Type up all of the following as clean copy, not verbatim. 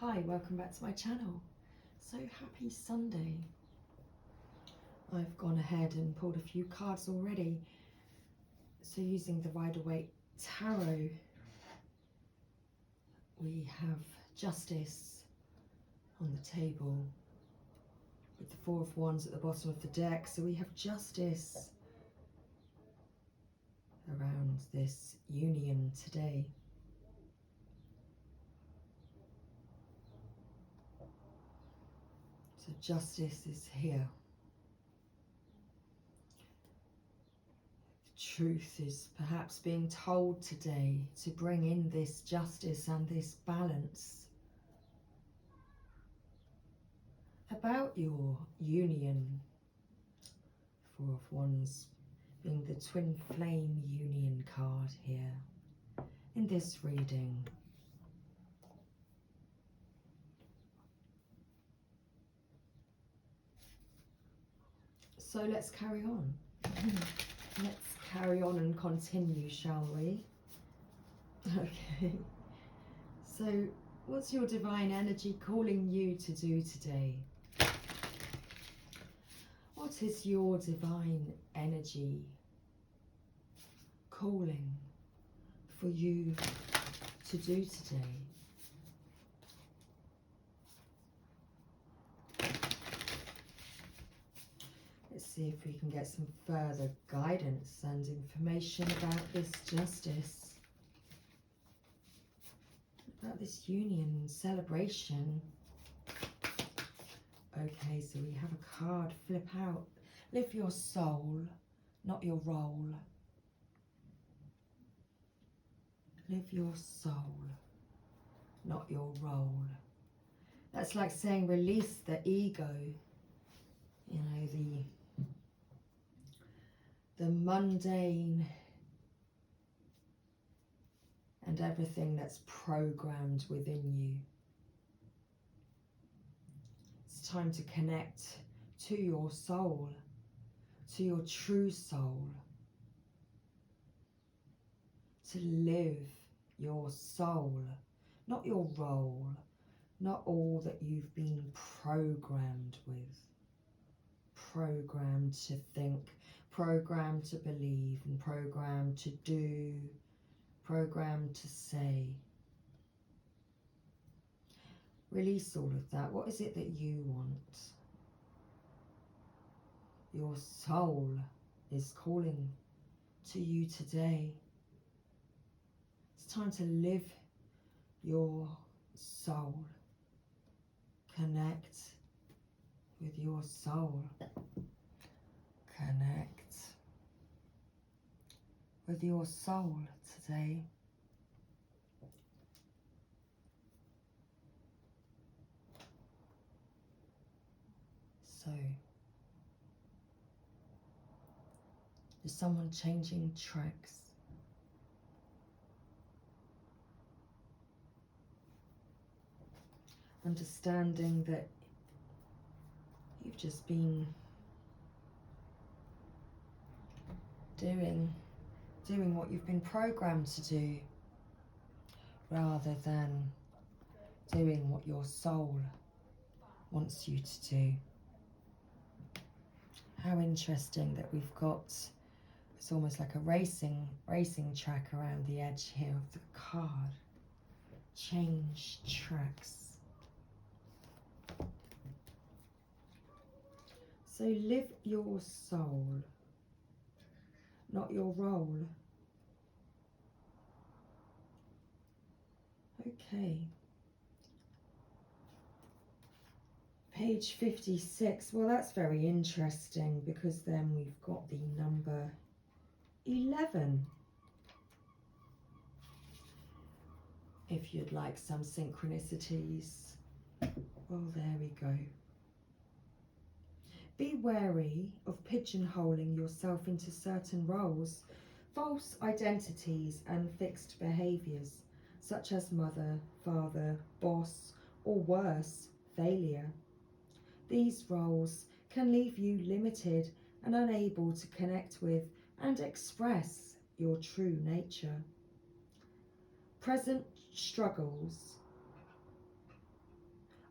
Hi, welcome back to my channel. So happy Sunday. I've gone ahead and pulled a few cards already. So using the Rider-Waite Tarot, we have Justice on the table with the Four of Wands at the bottom of the deck. So we have Justice around this union today. So Justice is here. Truth is perhaps being told today to bring in this justice and this balance about your union. Four of Wands being the twin flame union card here in this reading. So let's carry on. Let's carry on and continue, shall we? Okay. So what's your divine energy calling you to do today? What is your divine energy calling for you to do today? Let's see if we can get some further guidance and information about this justice, about this union celebration. Okay, so we have a card flip out. Live your soul, not your role. Live your soul, not your role. That's like saying release the ego, you know, the mundane and everything that's programmed within you. It's time to connect to your soul, to your true soul, to live your soul, not your role, not all that you've been programmed with, programmed to think, programmed to believe, and programmed to do, programmed to say. Release all of that. What is it that you want? Your soul is calling to you today. It's time to live your soul. Connect with your soul. Connect with your soul today. So, is someone changing tracks? Understanding that you've just been doing what you've been programmed to do, rather than doing what your soul wants you to do. How interesting that we've got, it's almost like a racing track around the edge here of the card. Change tracks. So live your soul, not your role. Okay. Page 56. Well, that's very interesting, because then we've got the number 11. If you'd like some synchronicities, well, there we go. Be wary of pigeonholing yourself into certain roles, false identities and fixed behaviours, such as mother, father, boss, or worse, failure. These roles can leave you limited and unable to connect with and express your true nature. Present struggles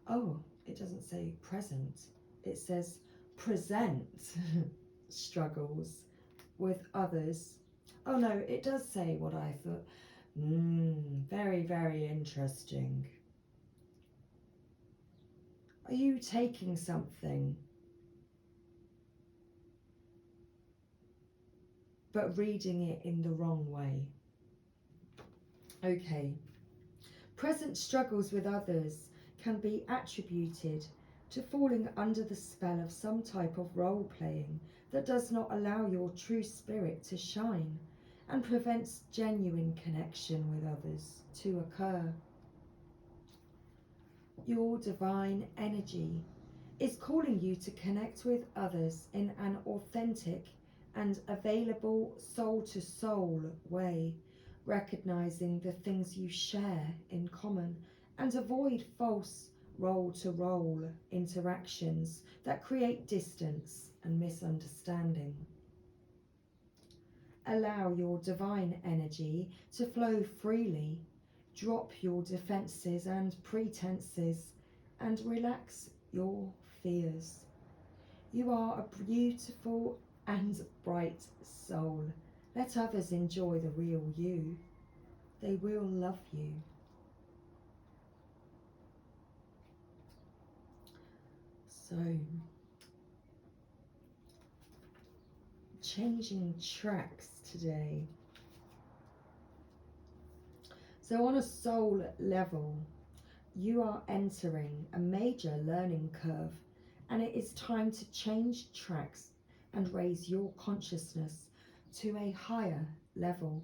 Oh, it doesn't say present. It says present struggles with others. Oh no, it does say what I thought. Very, very interesting. Are you taking something but reading it in the wrong way? Okay. Present struggles with others can be attributed to falling under the spell of some type of role playing that does not allow your true spirit to shine and prevents genuine connection with others to occur. Your divine energy is calling you to connect with others in an authentic and available soul-to-soul way, recognizing the things you share in common and avoid false role-to-role interactions that create distance and misunderstanding. Allow your divine energy to flow freely. Drop your defenses and pretenses and relax your fears. You are a beautiful and bright soul. Let others enjoy the real you. They will love you. So, changing tracks today. So on a soul level, you are entering a major learning curve, and it is time to change tracks and raise your consciousness to a higher level.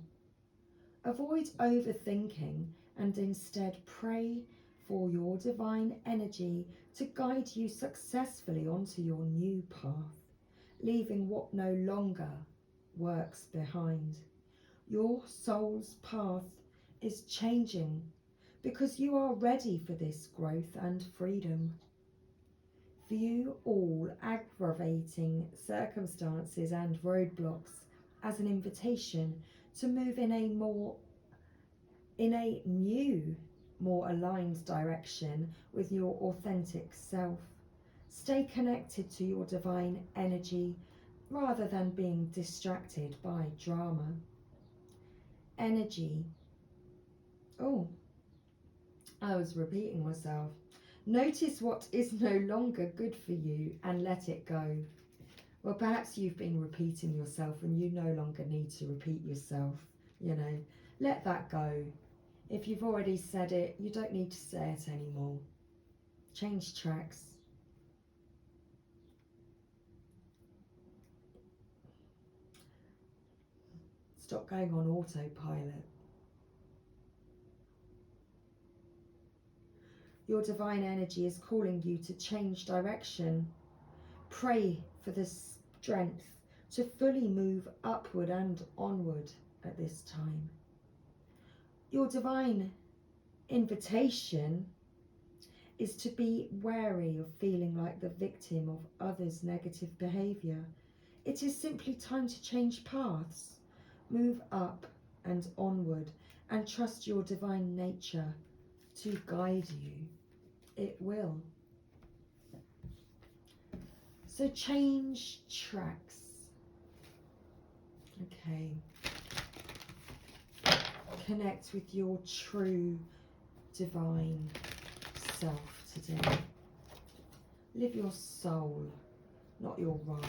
Avoid overthinking and instead pray for your divine energy to guide you successfully onto your new path, leaving what no longer works behind. Your soul's path is changing because you are ready for this growth and freedom. View all aggravating circumstances and roadblocks as an invitation to move in a new, more aligned direction with your authentic self. Stay connected to your divine energy rather than being distracted by drama. Energy. Oh, I was repeating myself. Notice what is no longer good for you and let it go. Well, perhaps you've been repeating yourself and you no longer need to repeat yourself. Let that go. If you've already said it, you don't need to say it anymore. Change tracks. Stop going on autopilot. Your divine energy is calling you to change direction. Pray for the strength to fully move upward and onward at this time. Your divine invitation is to be wary of feeling like the victim of others' negative behaviour. It is simply time to change paths, move up and onward, and trust your divine nature to guide you. It will. So change tracks. Okay. Connect with your true divine self today. Live your soul, not your role.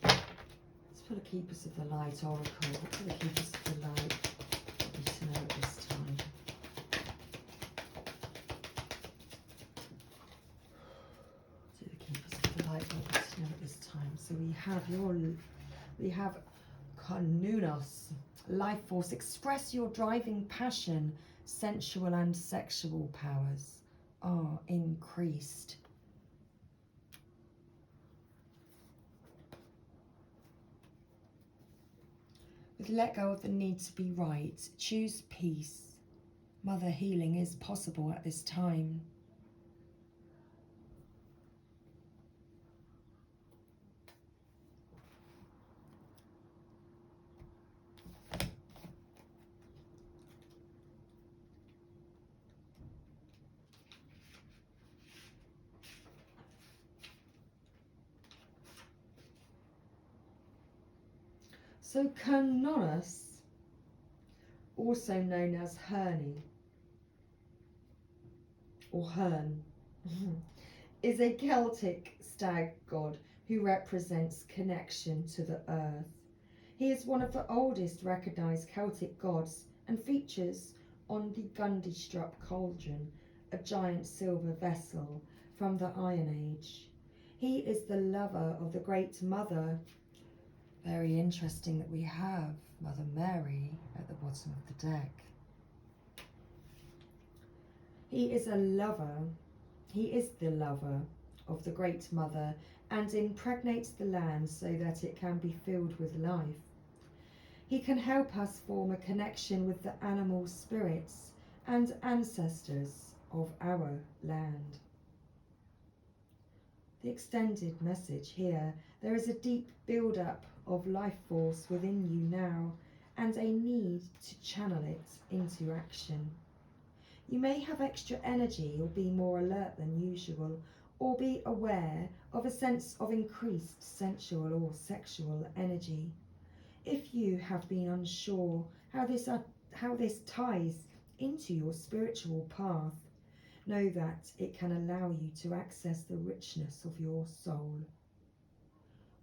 Let's pull a Keepers of the Light oracle. What do the Keepers of the Light want you to know at this time? What do the Keepers of the Light want you to know at this time? So we have Kanunos, life force. Express your driving passion. Sensual and sexual powers are increased. Let go of the need to be right. Choose peace. Mother healing is possible at this time. So Cernunnos, also known as Herni or Hern, is a Celtic stag god who represents connection to the earth. He is one of the oldest recognised Celtic gods and features on the Gundistrup cauldron, a giant silver vessel from the Iron Age. He is the lover of the Great Mother. Very interesting that we have Mother Mary at the bottom of the deck. He is the lover of the Great Mother and impregnates the land so that it can be filled with life. He can help us form a connection with the animal spirits and ancestors of our land. The extended message here: there is a deep build-up of life force within you now and a need to channel it into action. You may have extra energy or be more alert than usual, or be aware of a sense of increased sensual or sexual energy. If you have been unsure how this ties into your spiritual path, know that it can allow you to access the richness of your soul.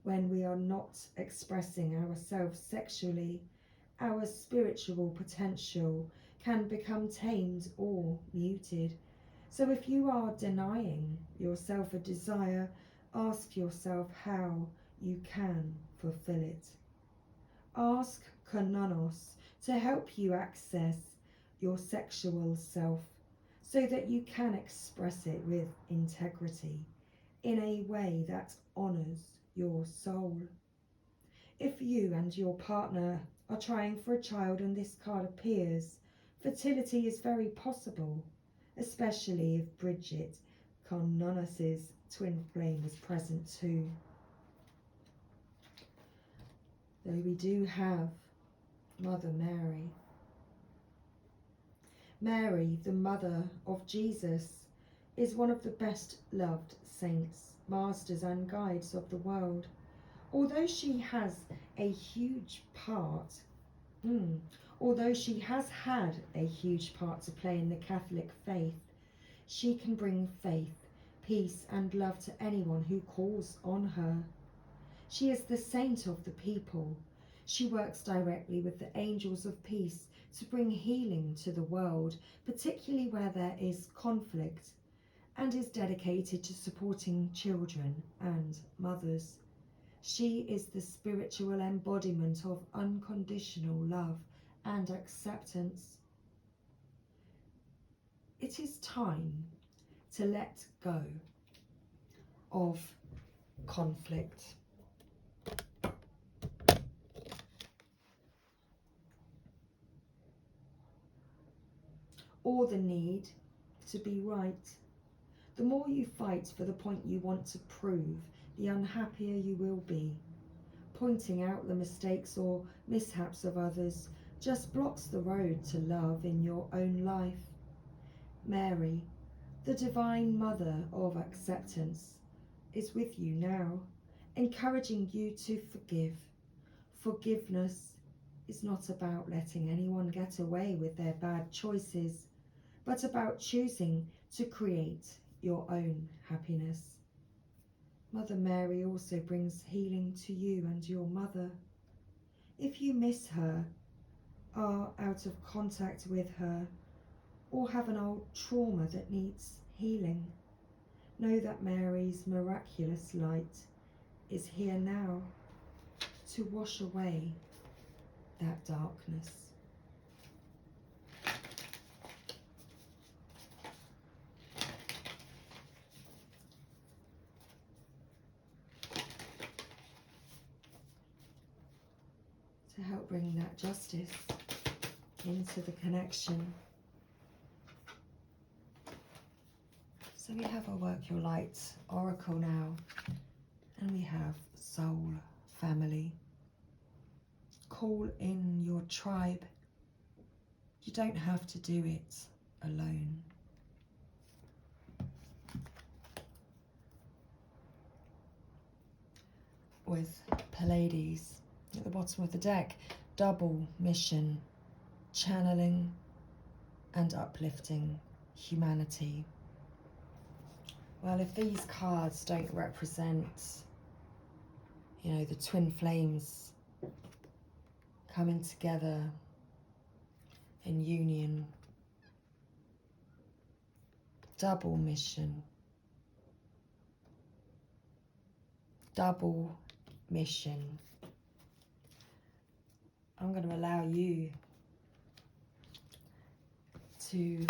When we are not expressing ourselves sexually, our spiritual potential can become tamed or muted. So if you are denying yourself a desire, ask yourself how you can fulfill it. Ask Cernunnos to help you access your sexual self so that you can express it with integrity in a way that honours your soul. If you and your partner are trying for a child and this card appears, fertility is very possible, especially if Bridget, Cernunnos' twin flame, is present too. Though we do have Mother Mary. Mary, the mother of Jesus, is one of the best loved saints, masters and guides of the world. Although she has had a huge part to play in the Catholic faith, she can bring faith, peace and love to anyone who calls on her. She is the saint of the people. She works directly with the angels of peace to bring healing to the world, particularly where there is conflict, and is dedicated to supporting children and mothers. She is the spiritual embodiment of unconditional love and acceptance. It is time to let go of conflict. Or the need to be right. The more you fight for the point you want to prove, the unhappier you will be. Pointing out the mistakes or mishaps of others just blocks the road to love in your own life. Mary, the Divine Mother of Acceptance, is with you now, encouraging you to forgive. Forgiveness is not about letting anyone get away with their bad choices, but about choosing to create your own happiness. Mother Mary also brings healing to you and your mother. If you miss her, are out of contact with her, or have an old trauma that needs healing, know that Mary's miraculous light is here now to wash away that darkness. To help bring that justice into the connection. So we have a Work Your Light Oracle now, and we have Soul Family. Call in your tribe. You don't have to do it alone. With Pleiades, at the bottom of the deck, double mission, channeling and uplifting humanity. Well, if these cards don't represent, the twin flames coming together in union, double mission, double mission, I'm going to allow you to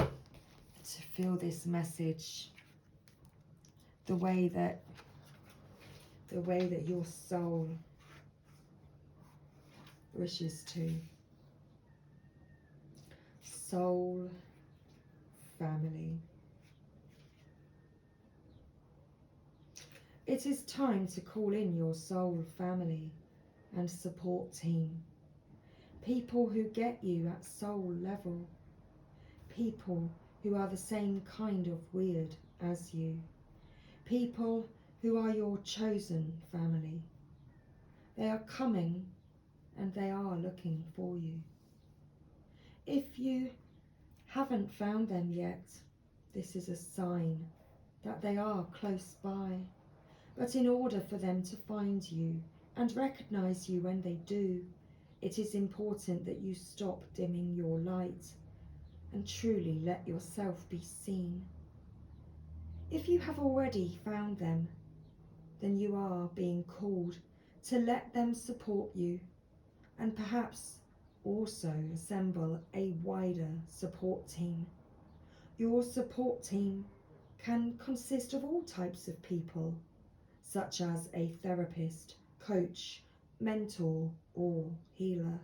feel this message the way that your soul wishes to. Soul family. It is time to call in your soul family and support team. People who get you at soul level. People who are the same kind of weird as you. People who are your chosen family. They are coming and they are looking for you. If you haven't found them yet, this is a sign that they are close by. But in order for them to find you and recognize you when they do, it is important that you stop dimming your light and truly let yourself be seen. If you have already found them, then you are being called to let them support you and perhaps also assemble a wider support team. Your support team can consist of all types of people, such as a therapist, coach, mentor, or healer.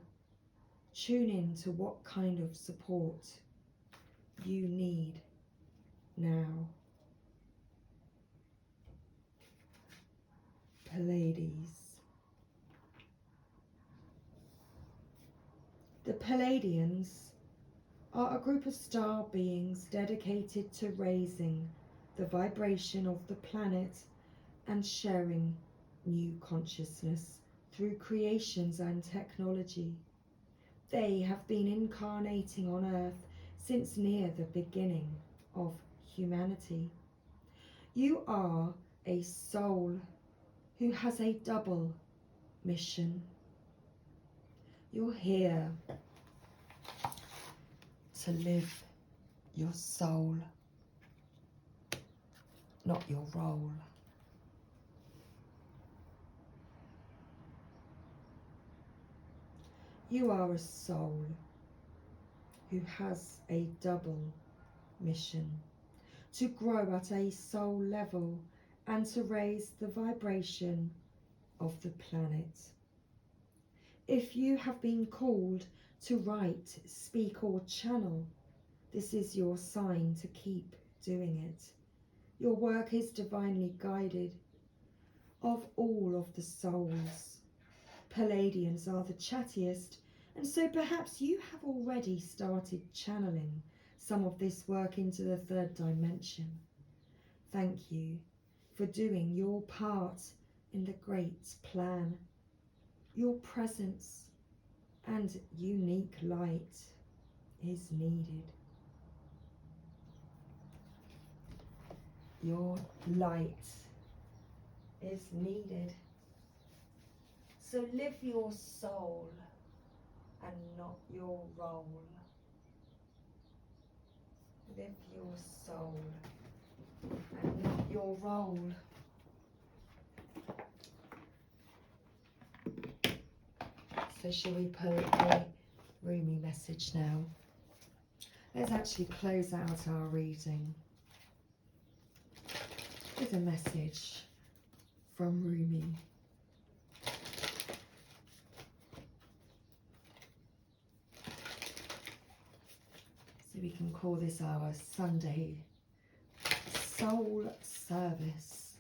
Tune in to what kind of support you need now. Pleiades. The Pleiadians are a group of star beings dedicated to raising the vibration of the planet and sharing new consciousness through creations and technology. They have been incarnating on Earth since near the beginning of humanity. You are a soul who has a double mission. You're here to live your soul, not your role. You are a soul who has a double mission: to grow at a soul level and to raise the vibration of the planet. If you have been called to write, speak or channel, this is your sign to keep doing it. Your work is divinely guided. Of all of the souls, Pleiadians are the chattiest, and so perhaps you have already started channeling some of this work into the third dimension. Thank you for doing your part in the great plan. Your presence and unique light is needed. Your light is needed. So live your soul and not your role. Live your soul and not your role. So shall we pull a Rumi message now? Let's actually close out our reading with a message from Rumi. So we can call this our Sunday soul service.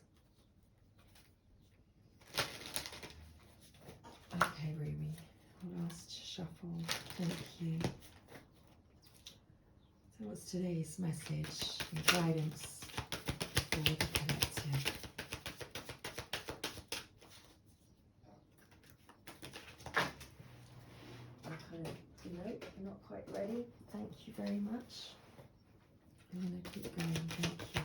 Okay, Rumi, last shuffle. Thank you. So what's today's message and guidance for the collective? Nope, not quite ready. Thank you very much. I'm going to keep going. Thank you.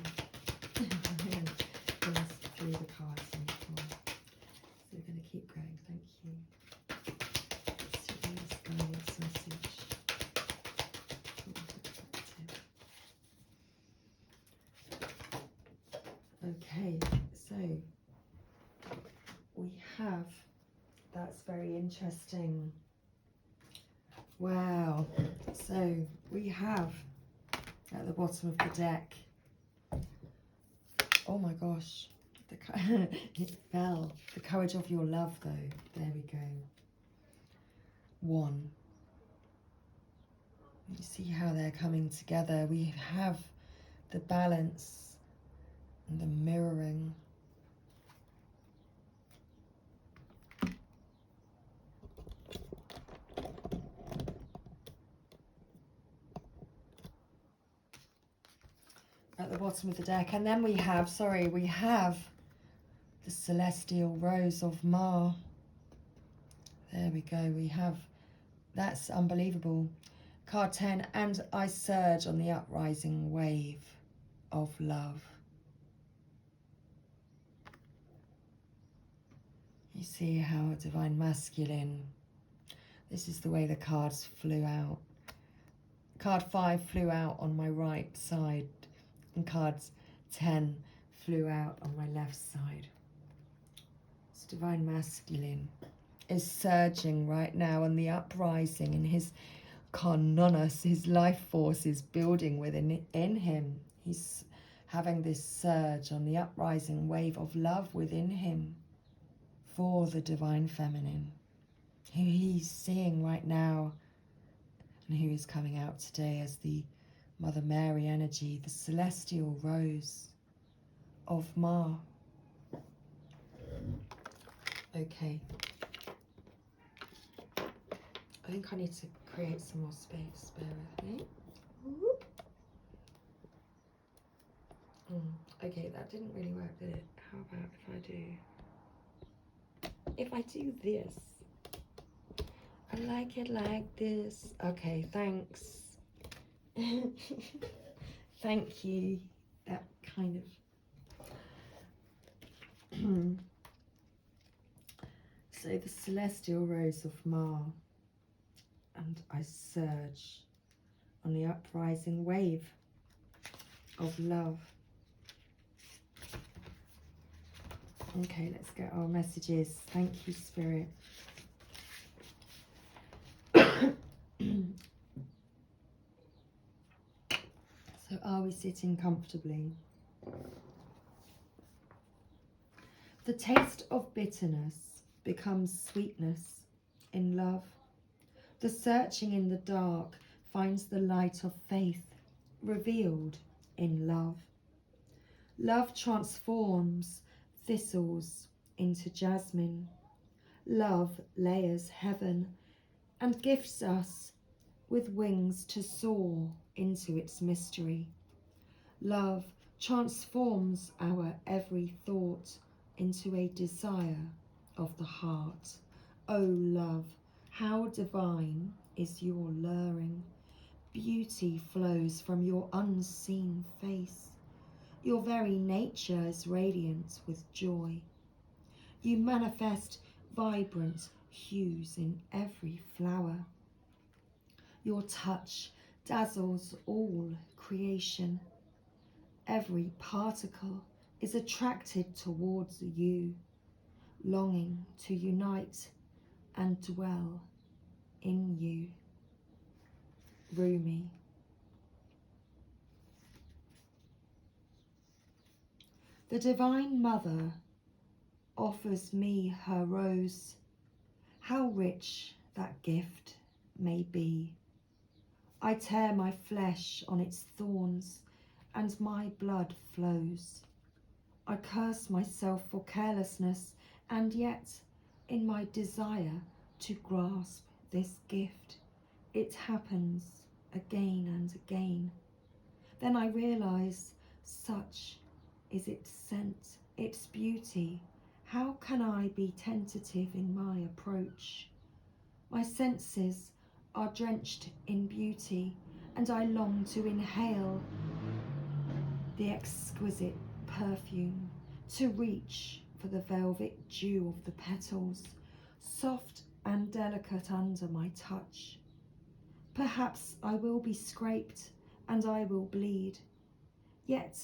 I'm going to through the cards before. So we're going to keep going. Thank you. Let's see this guidance message. Okay, so we have, that's very interesting. Wow, so we have at the bottom of the deck, oh my gosh, it fell. The courage of your love though, there we go. 1. You see how they're coming together. We have the balance and the mirroring. At the bottom of the deck, and then we have, we have the celestial rose of Ma. There we go, we have, that's unbelievable. Card 10, and I surge on the uprising wave of love. You see how divine masculine, this is the way the cards flew out. Card 5 flew out on my right side, and cards 10 flew out on my left side. This divine masculine is surging right now on the uprising, and his Carnonus, his life force, is building within him. He's having this surge on the uprising wave of love within him for the divine feminine, who he's seeing right now, and who is coming out today as the Mother Mary energy, the celestial rose of Ma. Okay. I think I need to create some more space. Bear with me. Okay, that didn't really work, did it? How about if I do this? I like it like this. Okay, thanks. Thank you. That kind of... So the celestial rose of Ma, and I surge on the uprising wave of love. Okay, let's get our messages. Thank you, Spirit. So are we sitting comfortably? The taste of bitterness becomes sweetness in love. The searching in the dark finds the light of faith revealed in love. Love transforms thistles into jasmine. Love layers heaven and gifts us with wings to soar into its mystery. Love transforms our every thought into a desire of the heart. O love, how divine is your luring. Beauty flows from your unseen face. Your very nature is radiant with joy. You manifest vibrant hues in every flower. Your touch dazzles all creation. Every particle is attracted towards you, longing to unite and dwell in you. Rumi. The Divine Mother offers me her rose. How rich that gift may be. I tear my flesh on its thorns, and my blood flows. I curse myself for carelessness, and yet, in my desire to grasp this gift, it happens again and again. Then I realize such is its scent, its beauty. How can I be tentative in my approach? My senses are drenched in beauty, and I long to inhale the exquisite perfume, to reach for the velvet dew of the petals, soft and delicate under my touch. Perhaps I will be scraped and I will bleed, yet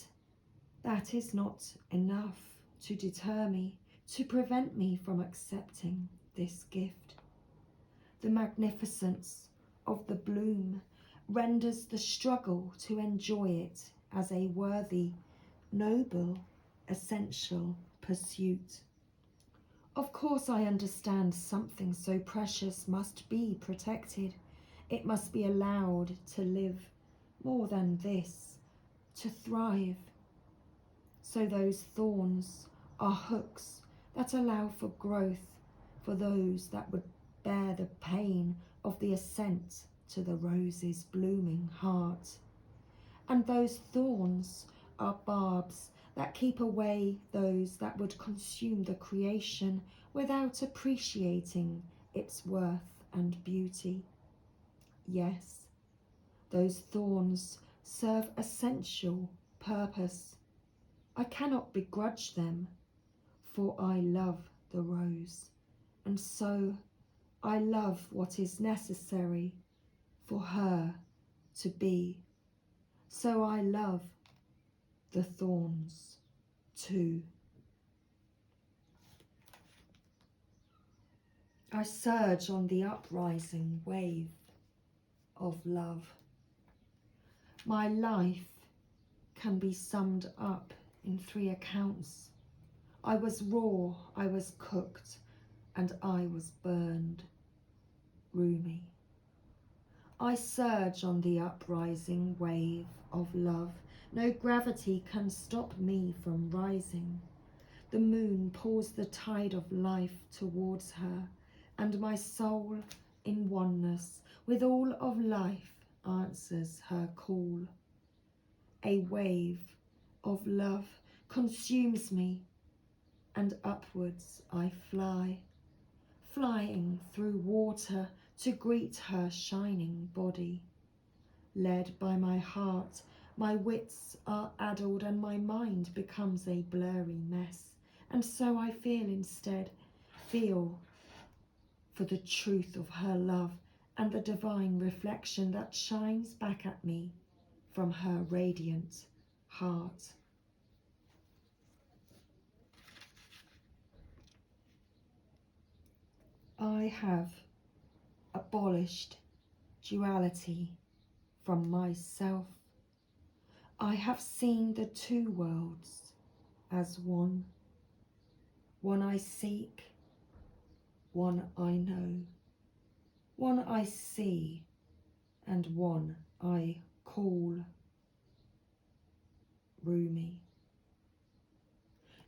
that is not enough to deter me, to prevent me from accepting this gift. The magnificence of the bloom renders the struggle to enjoy it as a worthy, noble, essential pursuit. Of course, I understand something so precious must be protected. It must be allowed to live more than this, to thrive. So those thorns are hooks that allow for growth for those that would bear the pain of the ascent to the rose's blooming heart. And those thorns are barbs that keep away those that would consume the creation without appreciating its worth and beauty. Yes, those thorns serve essential purpose. I cannot begrudge them, for I love the rose, and so I love what is necessary for her to be. So I love the thorns too. I surge on the uprising wave of love. My life can be summed up in 3 accounts. I was raw, I was cooked, and I was burned. Rumi. I surge on the uprising wave of love. No gravity can stop me from rising. The moon pours the tide of life towards her, and my soul in oneness with all of life answers her call. A wave of love consumes me, and upwards I fly, flying through water to greet her shining body. Led by my heart, my wits are addled and my mind becomes a blurry mess. And so I feel for the truth of her love and the divine reflection that shines back at me from her radiant heart. I have abolished duality from myself. I have seen the 2 worlds as one. One I seek, one I know. One I see, and one I call. Rumi.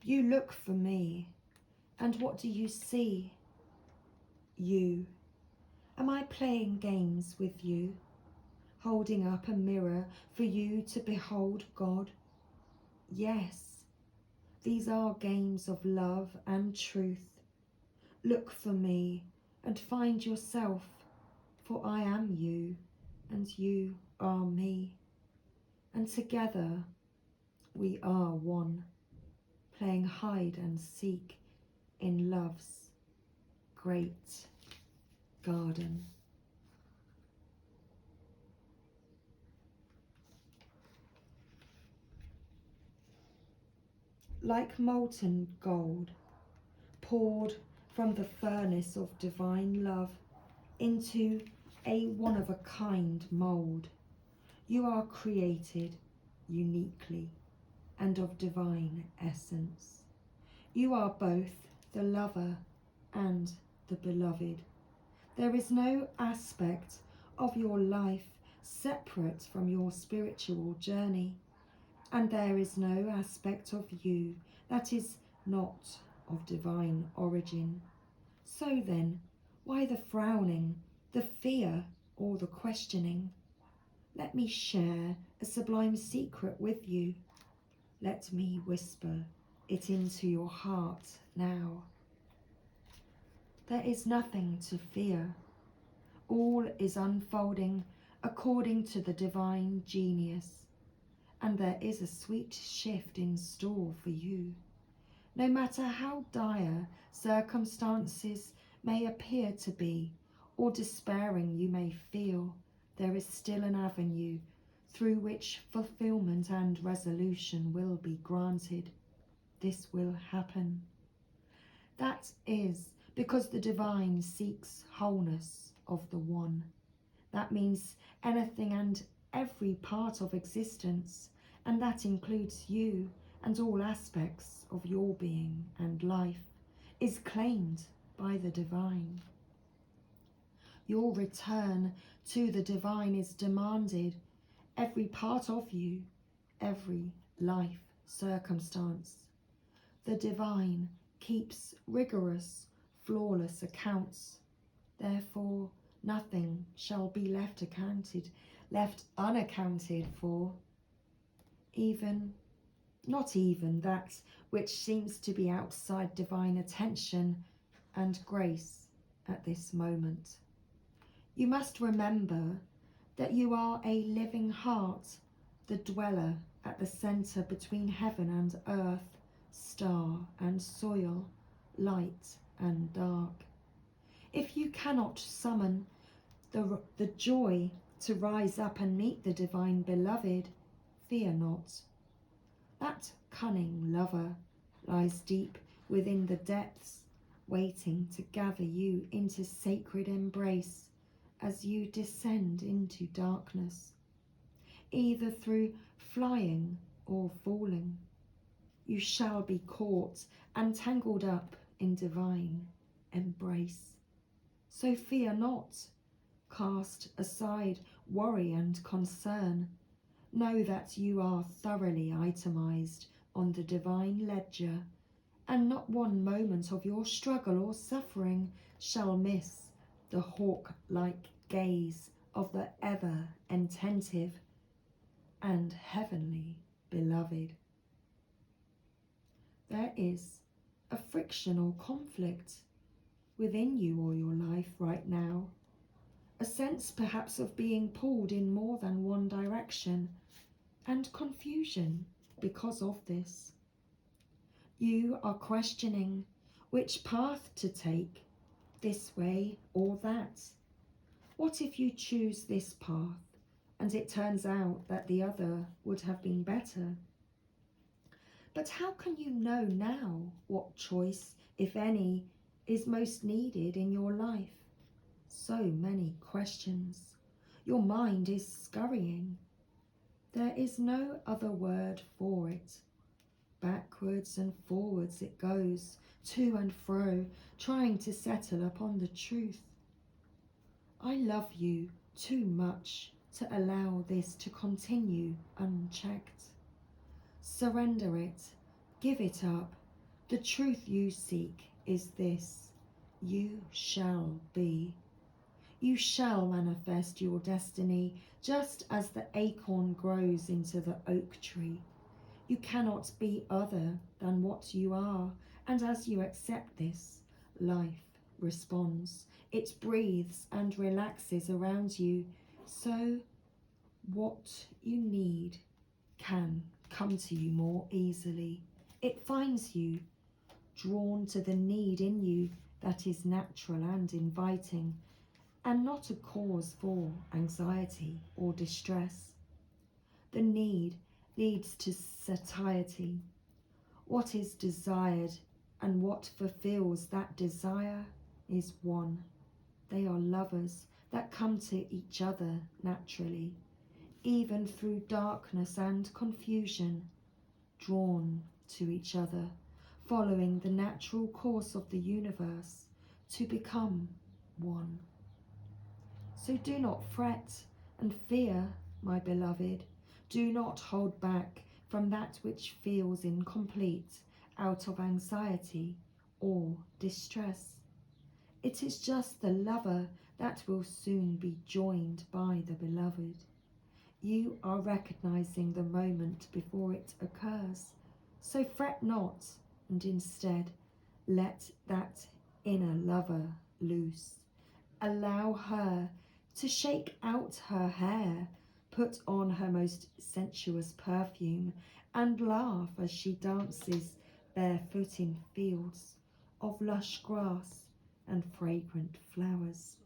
You look for me, and what do you see? You. Am I playing games with you, holding up a mirror for you to behold God? Yes, these are games of love and truth. Look for me and find yourself, for I am you, and you are me. And together we are one, playing hide and seek in love's great garden. Like molten gold, poured from the furnace of divine love into a one-of-a-kind mould, you are created uniquely and of divine essence. You are both the lover and the beloved. There is no aspect of your life separate from your spiritual journey, and there is no aspect of you that is not of divine origin. So then, why the frowning, the fear, or the questioning? Let me share a sublime secret with you. Let me whisper it into your heart now. There is nothing to fear. All is unfolding according to the divine genius, and there is a sweet shift in store for you. No matter how dire circumstances may appear to be, or despairing you may feel, there is still an avenue through which fulfillment and resolution will be granted. This will happen. That is because the divine seeks wholeness of the one. That means anything and every part of existence, and that includes you and all aspects of your being and life, is claimed by the divine. Your return to the divine is demanded. Every part of you, every life circumstance. The divine keeps rigorous, flawless accounts. Therefore, nothing shall be left unaccounted for, not even that which seems to be outside divine attention and grace at this moment. You must remember that you are a living heart, the dweller at the centre between heaven and earth, star and soil, light and dark. If you cannot summon the joy to rise up and meet the divine beloved, fear not. That cunning lover lies deep within the depths, waiting to gather you into sacred embrace as you descend into darkness, either through flying or falling. You shall be caught and tangled up in divine embrace. So fear not. Cast aside worry and concern. Know that you are thoroughly itemized on the divine ledger, and not one moment of your struggle or suffering shall miss the hawk-like gaze of the ever-attentive and heavenly beloved. There is a friction or conflict within you or your life right now, a sense perhaps of being pulled in more than one direction, and confusion because of this. You are questioning which path to take, this way or that. What if you choose this path and it turns out that the other would have been better? But how can you know now what choice, if any, is most needed in your life? So many questions. Your mind is scurrying. There is no other word for it. Backwards and forwards it goes, to and fro, trying to settle upon the truth. I love you too much to allow this to continue unchecked. Surrender it, give it up. The truth you seek is this: you shall be. You shall manifest your destiny, just as the acorn grows into the oak tree. You cannot be other than what you are, and as you accept this, life responds. It breathes and relaxes around you, so what you need can come to you more easily. It finds you, drawn to the need in you that is natural and inviting, and not a cause for anxiety or distress. The need leads to satiety. What is desired and what fulfills that desire is one. They are lovers that come to each other naturally, even through darkness and confusion, drawn to each other, following the natural course of the universe to become one. So do not fret and fear, my beloved. Do not hold back from that which feels incomplete out of anxiety or distress. It is just the lover that will soon be joined by the beloved. You are recognizing the moment before it occurs. So fret not, and instead let that inner lover loose. Allow her to shake out her hair, put on her most sensuous perfume, and laugh as she dances barefoot in fields of lush grass and fragrant flowers.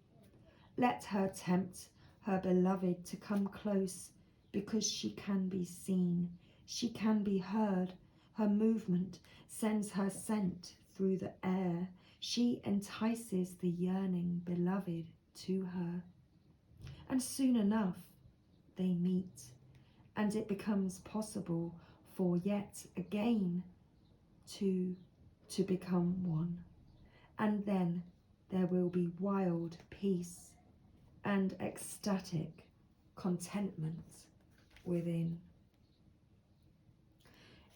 Let her tempt her beloved to come close, because she can be seen, she can be heard. Her movement sends her scent through the air. She entices the yearning beloved to her. And soon enough they meet, and it becomes possible for yet again two to become one. And then there will be wild peace and ecstatic contentment within.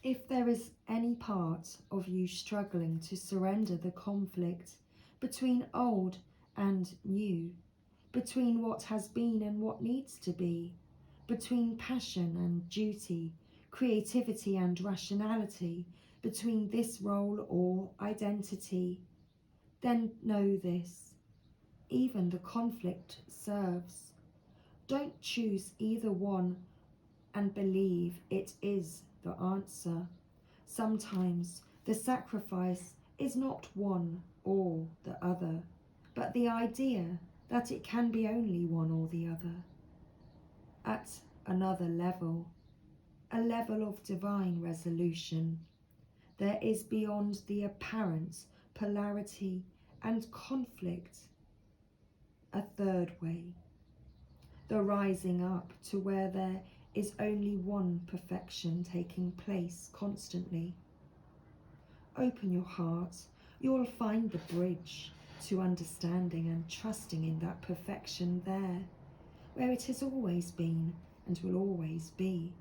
If there is any part of you struggling to surrender the conflict between old and new, between what has been and what needs to be, between passion and duty, creativity and rationality, between this role or identity, then know this: even the conflict serves. Don't choose either one and believe it is the answer. Sometimes the sacrifice is not one or the other, but the idea that it can be only one or the other. At another level, a level of divine resolution, there is beyond the apparent polarity and conflict a third way, the rising up to where there is only one perfection taking place constantly. Open your heart, you'll find the bridge to understanding and trusting in that perfection there, where it has always been and will always be.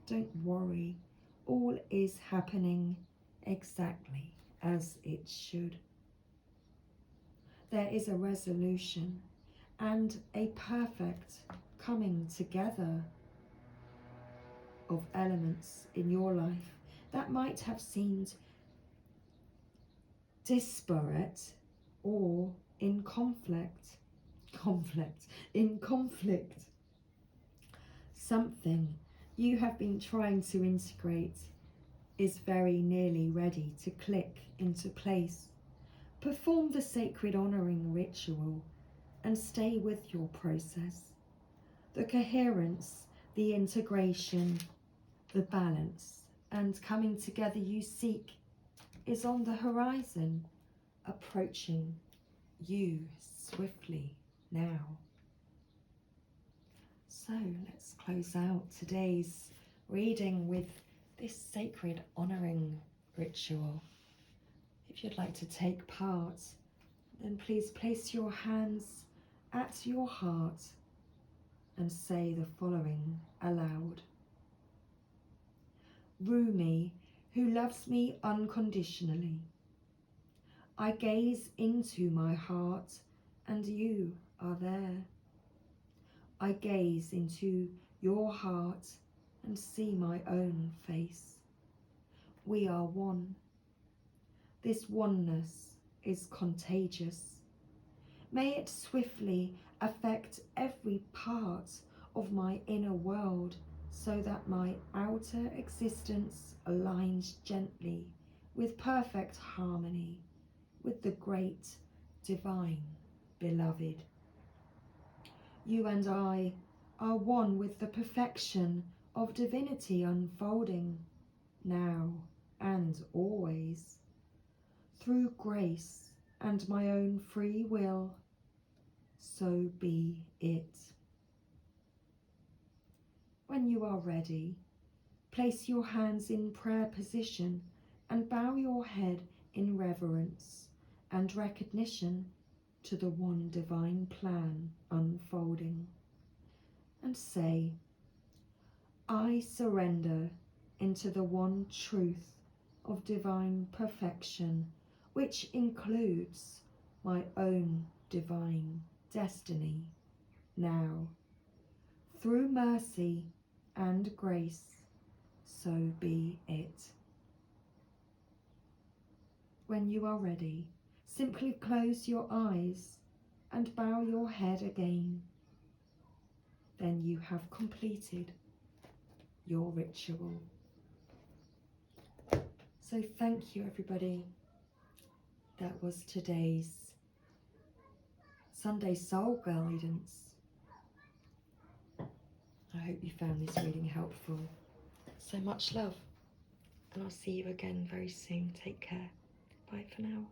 Don't worry, all is happening exactly as it should. There is a resolution and a perfect coming together of elements in your life that might have seemed disparate or in conflict. Something you have been trying to integrate is very nearly ready to click into place. Perform the sacred honouring ritual and stay with your process. The coherence, the integration, the balance and coming together you seek is on the horizon, approaching you swiftly now. So let's close out today's reading with this sacred honouring ritual. If you'd like to take part, then please place your hands at your heart and say the following aloud. Rumi, who loves me unconditionally, I gaze into my heart and you are there. I gaze into your heart and see my own face. We are one. This oneness is contagious. May it swiftly affect every part of my inner world, so that my outer existence aligns gently with perfect harmony with the great divine beloved. You and I are one with the perfection of divinity unfolding now and always. Through grace and my own free will, so be it. When you are ready, place your hands in prayer position and bow your head in reverence and recognition to the one divine plan unfolding, and say, I surrender into the one truth of divine perfection, which includes my own divine destiny now. Through mercy and grace, so be it. When you are ready, simply close your eyes and bow your head again then you have completed your ritual. So thank you, everybody. That was today's Sunday Soul Guidance. I hope you found this reading helpful. So much love, and I'll see you again very soon. Take care. Bye for now.